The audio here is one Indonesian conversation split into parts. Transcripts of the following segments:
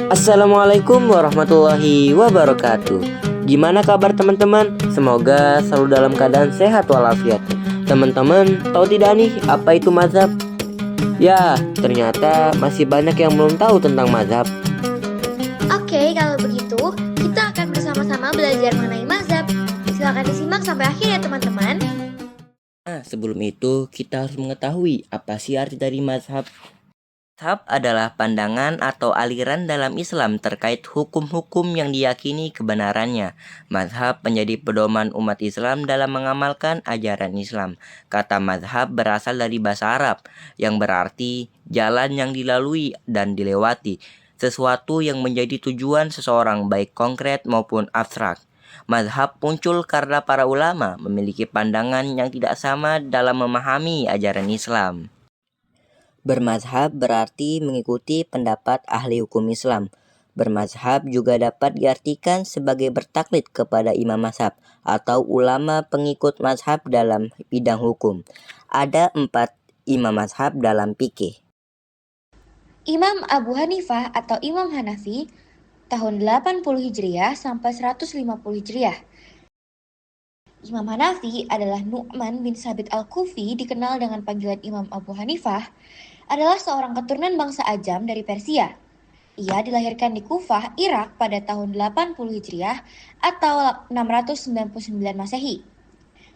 Assalamualaikum warahmatullahi wabarakatuh. Gimana kabar teman-teman? Semoga selalu dalam keadaan sehat walafiat. Teman-teman, tahu tidak nih apa itu mazhab? Ya, ternyata masih banyak yang belum tahu tentang mazhab. Oke, kalau begitu kita akan bersama-sama belajar mengenai mazhab. Silakan disimak sampai akhir ya teman-teman. Nah, sebelum itu kita harus mengetahui apa sih arti dari mazhab. Mazhab adalah pandangan atau aliran dalam Islam terkait hukum-hukum yang diyakini kebenarannya. Mazhab menjadi pedoman umat Islam dalam mengamalkan ajaran Islam. Kata mazhab berasal dari bahasa Arab yang berarti jalan yang dilalui dan dilewati, sesuatu yang menjadi tujuan seseorang baik konkret maupun abstrak. Mazhab muncul karena para ulama memiliki pandangan yang tidak sama dalam memahami ajaran Islam. Bermazhab berarti mengikuti pendapat ahli hukum Islam. Bermazhab juga dapat diartikan sebagai bertaklid kepada imam mazhab atau ulama pengikut mazhab dalam bidang hukum. Ada 4 imam mazhab dalam fikih. Imam Abu Hanifah atau Imam Hanafi tahun 80 Hijriah sampai 150 Hijriah. Imam Hanafi adalah Nu'man bin Sabit Al-Kufi, dikenal dengan panggilan Imam Abu Hanifah, adalah seorang keturunan bangsa Ajam dari Persia. Ia dilahirkan di Kufah, Irak pada tahun 80 Hijriah atau 699 Masehi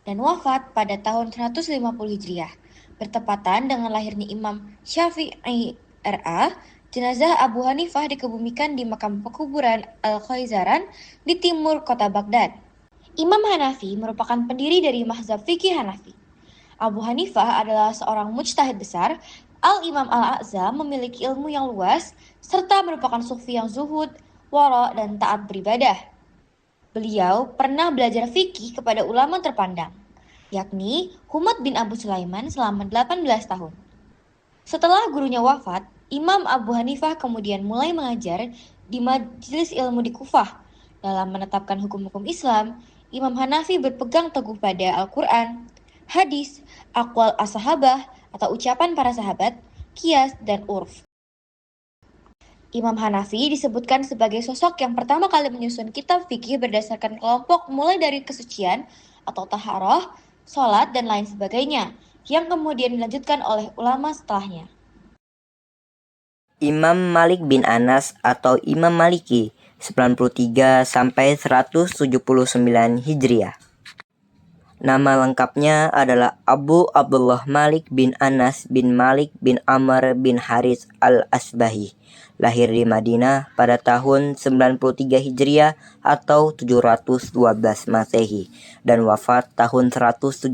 dan wafat pada tahun 150 Hijriah, bertepatan dengan lahirnya Imam Syafi'i RA. Jenazah Abu Hanifah dikebumikan di makam pekuburan Al-Khaizaran di timur kota Baghdad. Imam Hanafi merupakan pendiri dari mazhab fikih Hanafi. Abu Hanifah adalah seorang mujtahid besar. Al-Imam Al-A'zam memiliki ilmu yang luas serta merupakan sufi yang zuhud, wara, dan taat beribadah. Beliau pernah belajar fikih kepada ulama terpandang, yakni Humad bin Abu Sulaiman selama 18 tahun. Setelah gurunya wafat, Imam Abu Hanifah kemudian mulai mengajar di majelis ilmu di Kufah. Dalam menetapkan hukum-hukum Islam, Imam Hanafi berpegang teguh pada Al-Quran, hadis, aqwal as-sahabah atau ucapan para sahabat, qiyas, dan urf. Imam Hanafi disebutkan sebagai sosok yang pertama kali menyusun kitab fikih berdasarkan kelompok mulai dari kesucian atau taharah, sholat, dan lain sebagainya, yang kemudian dilanjutkan oleh ulama setelahnya. Imam Malik bin Anas atau Imam Maliki 93 sampai 179 Hijriah. Nama lengkapnya adalah Abu Abdullah Malik bin Anas bin Malik bin Amr bin Haris al-Asbahi. Lahir di Madinah pada tahun 93 Hijriah atau 712 Masehi dan wafat tahun 179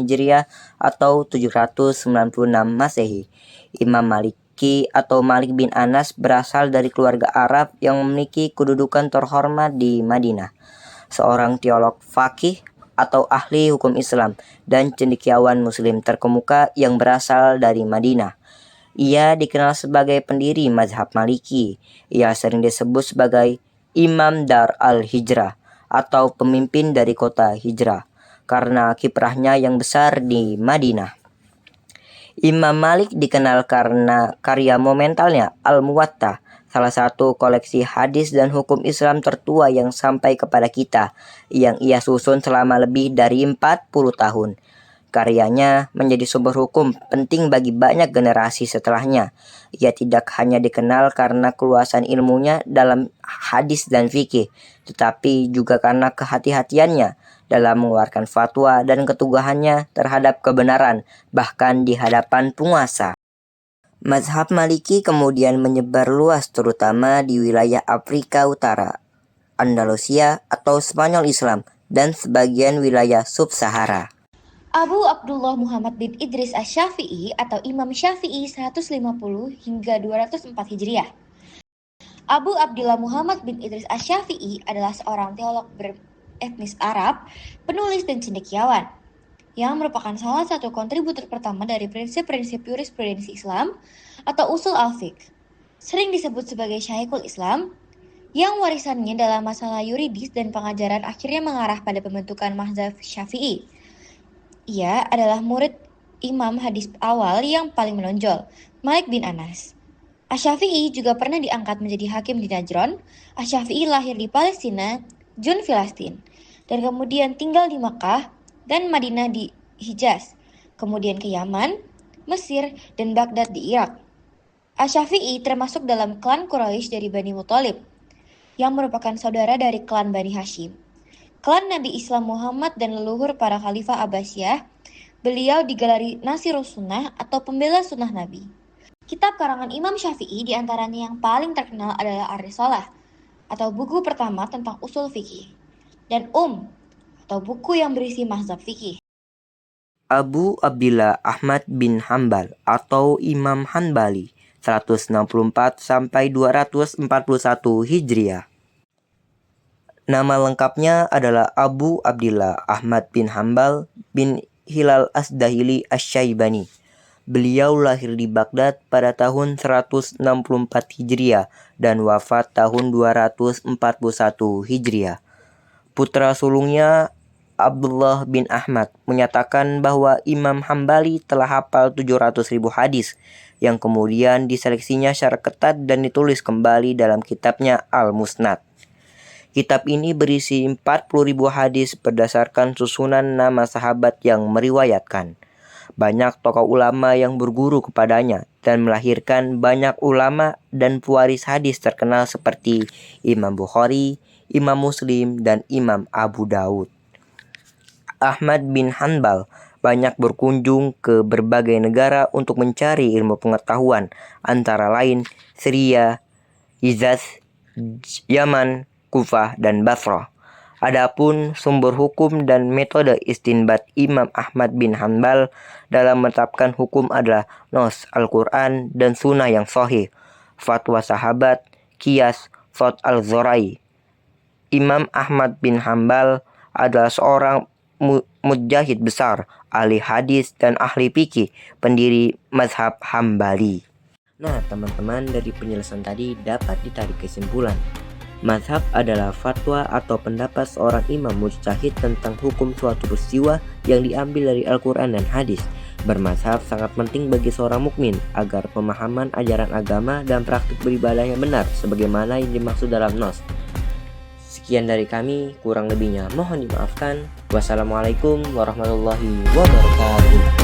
Hijriah atau 796 Masehi. Imam Malik atau Malik bin Anas berasal dari keluarga Arab yang memiliki kedudukan terhormat di Madinah. Seorang teolog fakih atau ahli hukum Islam dan cendekiawan muslim terkemuka yang berasal dari Madinah. Ia dikenal sebagai pendiri mazhab Maliki. Ia sering disebut sebagai Imam Dar al-Hijrah atau pemimpin dari kota Hijrah karena kiprahnya yang besar di Madinah. Imam Malik dikenal karena karya monumentalnya Al-Muwatta, salah satu koleksi hadis dan hukum Islam tertua yang sampai kepada kita, yang ia susun selama lebih dari 40 tahun. Karyanya menjadi sumber hukum penting bagi banyak generasi setelahnya. Ia tidak hanya dikenal karena keluasan ilmunya dalam hadis dan fikih, tetapi juga karena kehati-hatiannya dalam mengeluarkan fatwa dan keteguhannya terhadap kebenaran, bahkan di hadapan penguasa. Mazhab Maliki kemudian menyebar luas terutama di wilayah Afrika Utara, Andalusia atau Spanyol Islam, dan sebagian wilayah sub-Sahara. Abu Abdullah Muhammad bin Idris Asy-Syafi'i atau Imam Syafi'i 150 hingga 204 Hijriah. Abu Abdullah Muhammad bin Idris Asy-Syafi'i adalah seorang teolog beretnis Arab, penulis dan cendekiawan, yang merupakan salah satu kontributor pertama dari prinsip-prinsip jurisprudensi Islam atau usul al-fiqh. Sering disebut sebagai Syekhul Islam, yang warisannya dalam masalah yuridis dan pengajaran akhirnya mengarah pada pembentukan mazhab Syafi'i. Ia adalah murid imam hadis awal yang paling menonjol, Malik bin Anas. Asy-Syafi'i juga pernah diangkat menjadi hakim di Najron. Asy-Syafi'i lahir di Palestina, Jun Filastin, dan kemudian tinggal di Makkah dan Madinah di Hijaz, kemudian ke Yaman, Mesir, dan Baghdad di Irak. Asy-Syafi'i termasuk dalam klan Quraisy dari Bani Muthalib, yang merupakan saudara dari klan Bani Hashim. Klan Nabi Islam Muhammad dan leluhur para khalifah Abbasiyah, beliau digelari Nasirus Sunnah atau pembela sunnah Nabi. Kitab karangan Imam Syafi'i diantaranya yang paling terkenal adalah Ar-Risalah, atau buku pertama tentang usul fikih, dan atau buku yang berisi mazhab fikih. Abu Abdillah Ahmad bin Hambal atau Imam Hanbali 164 sampai 241 Hijriah. Nama lengkapnya adalah Abu Abdillah Ahmad bin Hambal bin Hilal As-Dahili Asy-Syaibani. Beliau lahir di Baghdad pada tahun 164 Hijriah dan wafat tahun 241 Hijriah. Putra sulungnya Abdullah bin Ahmad menyatakan bahwa Imam Hambali telah hafal 700.000 hadis yang kemudian diseleksinya secara ketat dan ditulis kembali dalam kitabnya Al-Musnad. Kitab ini berisi 40.000 hadis berdasarkan susunan nama sahabat yang meriwayatkan. Banyak tokoh ulama yang berguru kepadanya dan melahirkan banyak ulama dan pewaris hadis terkenal seperti Imam Bukhari, Imam Muslim, dan Imam Abu Daud. Ahmad bin Hanbal banyak berkunjung ke berbagai negara untuk mencari ilmu pengetahuan, antara lain Syria, Hijaz, Yaman, Kufah, dan Basrah. Adapun sumber hukum dan metode istinbat Imam Ahmad bin Hanbal dalam menetapkan hukum adalah Nos, Al-Quran, dan Sunnah yang sahih, fatwa sahabat, Qiyas, Thawt al-Zorai. Imam Ahmad bin Hanbal adalah seorang mujahid besar, ahli hadis dan ahli fikih, pendiri mazhab Hambali. Nah, teman-teman, dari penjelasan tadi dapat ditarik kesimpulan. Mazhab adalah fatwa atau pendapat seorang imam mujtahid tentang hukum suatu peristiwa yang diambil dari Al-Quran dan hadis. Bermazhab sangat penting bagi seorang mukmin agar pemahaman ajaran agama dan praktik beribadahnya benar sebagaimana yang dimaksud dalam Nos. Sekian dari kami, kurang lebihnya mohon dimaafkan. Wassalamualaikum warahmatullahi wabarakatuh.